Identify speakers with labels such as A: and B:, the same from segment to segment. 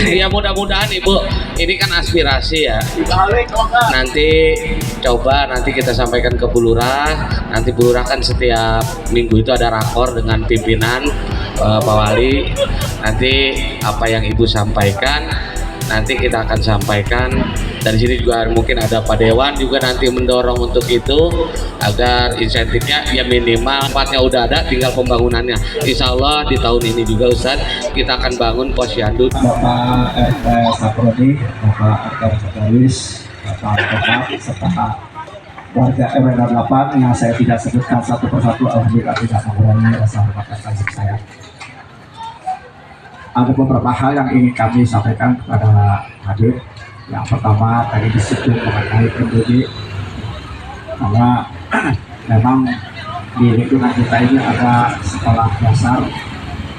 A: Ya mudah-mudahan Ibu, ini kan aspirasi ya. Nanti coba nanti kita sampaikan ke Bu Lurah. Nanti Bu Lurah kan setiap minggu itu ada rakor dengan pimpinan Pak Wali. Nanti apa yang Ibu sampaikan nanti kita akan sampaikan. Dan sini juga mungkin ada Pak Dewan juga nanti mendorong untuk itu agar insentifnya ya minimal tempatnya udah ada, tinggal pembangunannya. Insya Allah di tahun ini juga Ustaz kita akan bangun posyandu.
B: Bapak RT Saprodi, Bapak RT Sekretaris, Bapak Bapak serta warga RW 8 yang saya tidak sebutkan satu persatu, alhamdulillah tidak mengurangi rasa hormat dan kasih saya. Ada beberapa hal yang ingin kami sampaikan kepada hadir. Yang pertama tadi disebut mengenai PBB, karena memang di lingkungan kita ini ada sekolah dasar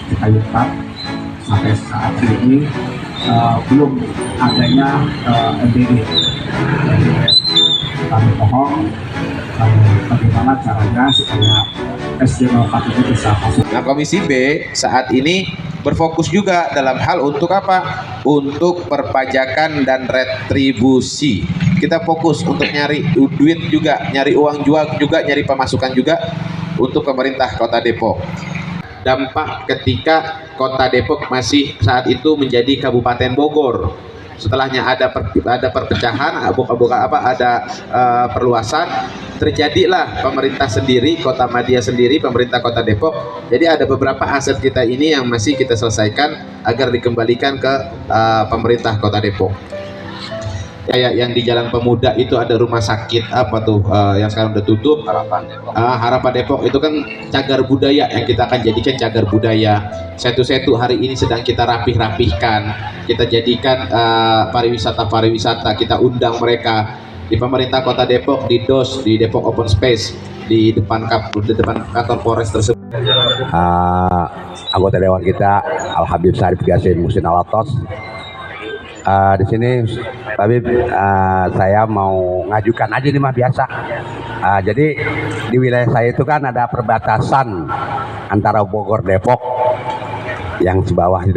B: Cipayung sampai saat ini belum adanya MBG. Jadi kami mohon bagaimana caranya supaya SD 04 ini bisa masuk.
C: Nah, Komisi B saat ini berfokus juga dalam hal untuk apa? Untuk perpajakan dan retribusi. Kita fokus untuk nyari duit juga, nyari uang juga, nyari pemasukan juga untuk pemerintah Kota Depok. Dampak ketika Kota Depok masih saat itu menjadi Kabupaten Bogor. Setelahnya ada perpecahan, ada perluasan, terjadilah pemerintah sendiri, Kota Madia sendiri, pemerintah Kota Depok. Jadi ada beberapa aset kita ini yang masih kita selesaikan agar dikembalikan ke pemerintah Kota Depok. Kayak yang di Jalan Pemuda itu ada rumah sakit apa tuh yang sekarang udah tutup, Harapan Depok itu kan cagar budaya yang kita akan jadikan cagar budaya. Setu-setu hari ini sedang kita rapih-rapihkan, kita jadikan pariwisata, kita undang mereka di pemerintah Kota Depok, di DOS, di Depok Open Space, di depan kantor Polres tersebut.
D: Anggota dewan kita Alhamdulillah Syarif Gasin Musin Alatos di sini, tapi saya mau ngajukan aja nih mah biasa. Jadi di wilayah saya itu kan ada perbatasan antara Bogor Depok yang di bawah itu.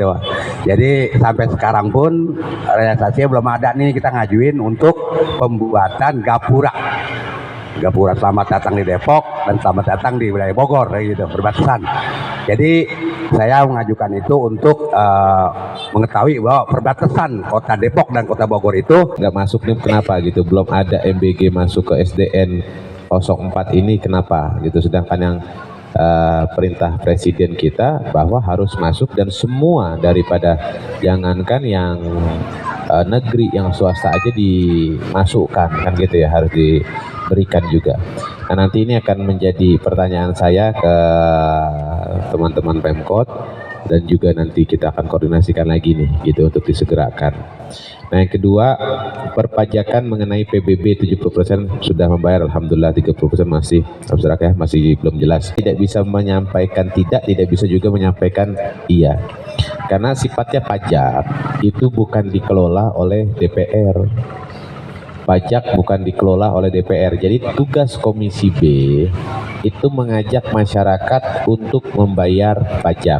D: Jadi sampai sekarang pun realisasinya belum ada nih, kita ngajuin untuk pembuatan gapura. Selamat datang di Depok dan selamat datang di wilayah Bogor gitu, perbatasan. Jadi saya mengajukan itu untuk mengetahui bahwa perbatasan Kota Depok dan Kota Bogor itu
C: nggak masuk nih, kenapa gitu? Belum ada MBG masuk ke SDN 04 ini, kenapa gitu? Sedangkan yang perintah presiden kita bahwa harus masuk, dan semua daripada jangankan yang negeri, yang swasta aja dimasukkan kan gitu ya, harus diberikan juga. Nah, nanti ini akan menjadi pertanyaan saya ke teman-teman Pemkot, dan juga nanti kita akan koordinasikan lagi nih gitu untuk disegerakan. Nah, yang kedua, perpajakan mengenai PBB 70% sudah membayar, alhamdulillah. 30% masih abstrak ya, masih belum jelas. Tidak bisa menyampaikan tidak bisa juga menyampaikan iya. Karena sifatnya pajak itu bukan dikelola oleh DPR. Pajak bukan dikelola oleh DPR. Jadi tugas Komisi B itu mengajak masyarakat untuk membayar pajak.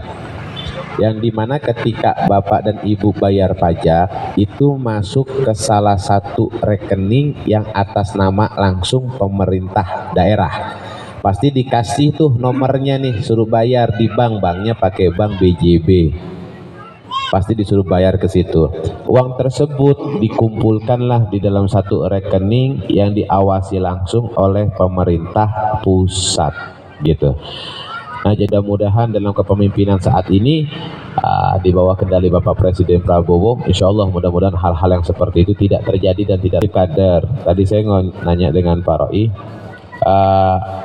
C: Yang dimana ketika Bapak dan Ibu bayar pajak itu masuk ke salah satu rekening yang atas nama langsung pemerintah daerah. Pasti dikasih tuh nomornya nih, suruh bayar di bank, banknya pakai bank BJB. Pasti disuruh bayar ke situ. Uang tersebut dikumpulkanlah di dalam satu rekening yang diawasi langsung oleh pemerintah pusat gitu. Nah, jadi mudah-mudahan dalam kepemimpinan saat ini di bawah kendali Bapak Presiden Prabowo, insya Allah mudah-mudahan hal-hal yang seperti itu tidak terjadi dan tidak kader. Tadi saya nanya dengan Pak Roy,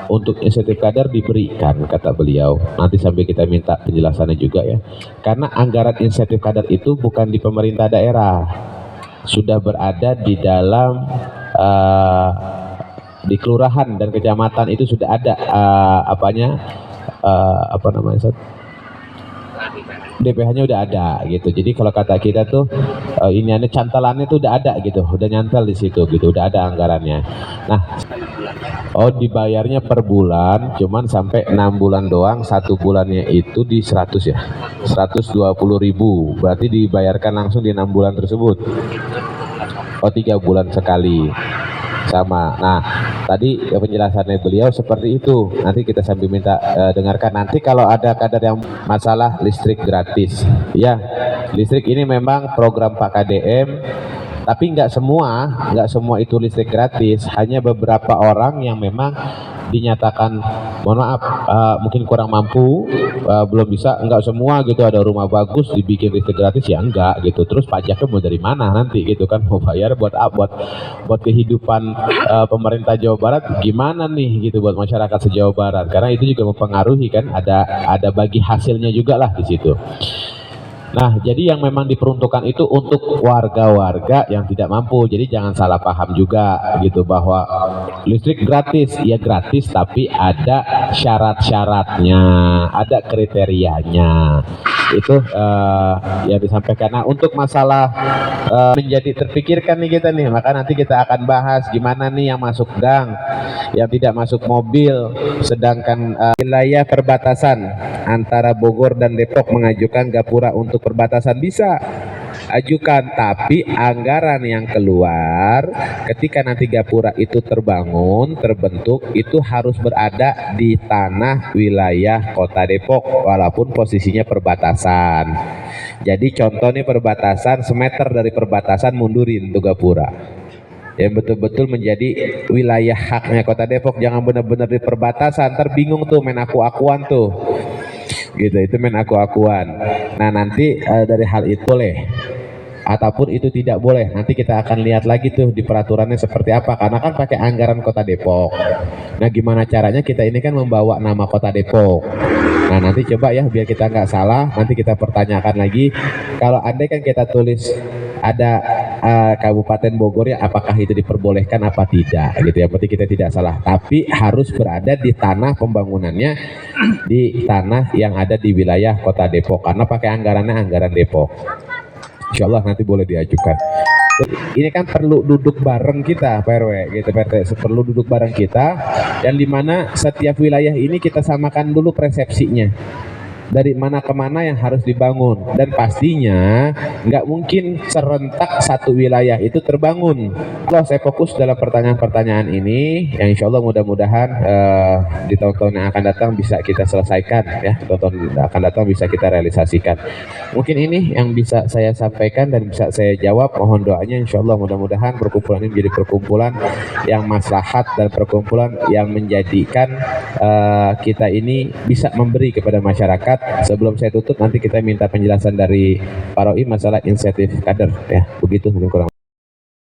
C: untuk insentif kader diberikan kata beliau. Nanti sampai kita minta penjelasannya juga ya. Karena anggaran insentif kader itu bukan di pemerintah daerah, sudah berada di dalam di kelurahan dan kecamatan itu sudah ada DPH-nya udah ada gitu. Jadi kalau kata kita tuh ini ada cantelannya tuh udah ada gitu, udah nyantel di situ gitu, udah ada anggarannya. Nah, dibayarnya per bulan, cuman sampai 6 bulan doang, 1 bulannya itu di 100 ya, 120.000, berarti dibayarkan langsung di 6 bulan tersebut. 3 bulan sekali sama. Nah, tadi penjelasannya beliau seperti itu. Nanti kita sambil minta dengarkan. Nanti kalau ada kadar yang masalah listrik gratis, ya, listrik ini memang program Pak KDM, tapi nggak semua itu listrik gratis. Hanya beberapa orang yang memang dinyatakan mohon maaf mungkin kurang mampu, belum bisa, nggak semua gitu. Ada rumah bagus dibikin listrik gratis ya enggak gitu. Terus pajaknya mau dari mana nanti gitu kan, mau bayar buat kehidupan pemerintah Jawa Barat gimana nih gitu, buat masyarakat se-Jawa Barat, karena itu juga mempengaruhi kan, ada bagi hasilnya juga lah di situ. Nah, jadi yang memang diperuntukkan itu untuk warga-warga yang tidak mampu. Jadi jangan salah paham juga gitu, bahwa listrik gratis, ya gratis, tapi ada syarat-syaratnya, ada kriterianya. Itu yang disampaikan. Nah, untuk masalah menjadi terpikirkan nih kita nih, maka nanti kita akan bahas gimana nih yang masuk gang, yang tidak masuk mobil, sedangkan wilayah perbatasan antara Bogor dan Depok mengajukan gapura untuk perbatasan bisa ajukan, tapi anggaran yang keluar ketika nanti gapura itu terbentuk itu harus berada di tanah wilayah Kota Depok walaupun posisinya perbatasan. Jadi contoh nih, perbatasan semeter dari perbatasan mundurin tuh gapura yang betul-betul menjadi wilayah haknya Kota Depok. Jangan benar-benar di perbatasan, terbingung tuh main aku-akuan tuh gitu, itu main aku-akuan. Nah, nanti dari hal itu boleh ataupun itu tidak boleh, nanti kita akan lihat lagi tuh di peraturannya seperti apa, karena kan pakai anggaran Kota Depok. Nah, gimana caranya kita ini kan membawa nama Kota Depok. Nah, nanti coba ya biar kita nggak salah, nanti kita pertanyakan lagi. Kalau andai kan kita tulis ada Kabupaten Bogor ya, apakah itu diperbolehkan apa tidak gitu ya, berarti kita tidak salah, tapi harus berada di tanah pembangunannya, di tanah yang ada di wilayah Kota Depok, karena pakai anggarannya anggaran Depok. Insya Allah nanti boleh diajukan. Ini kan perlu duduk bareng kita Pak RW gitu, Pak RT, perlu duduk bareng kita, yang dimana setiap wilayah ini kita samakan dulu persepsinya, dari mana ke mana yang harus dibangun, dan pastinya nggak mungkin serentak satu wilayah itu terbangun. Kalau saya fokus dalam pertanyaan-pertanyaan ini, yang insya Allah mudah-mudahan di tahun-tahun yang akan datang bisa kita selesaikan ya, tahun akan datang bisa kita realisasikan. Mungkin ini yang bisa saya sampaikan dan bisa saya jawab. Mohon doanya, insya Allah mudah-mudahan perkumpulan ini menjadi perkumpulan yang maslahat dan perkumpulan yang menjadikan kita ini bisa memberi kepada masyarakat. Sebelum saya tutup, nanti kita minta penjelasan dari Pak Roy masalah insentif kader ya, begitu mungkin kurang.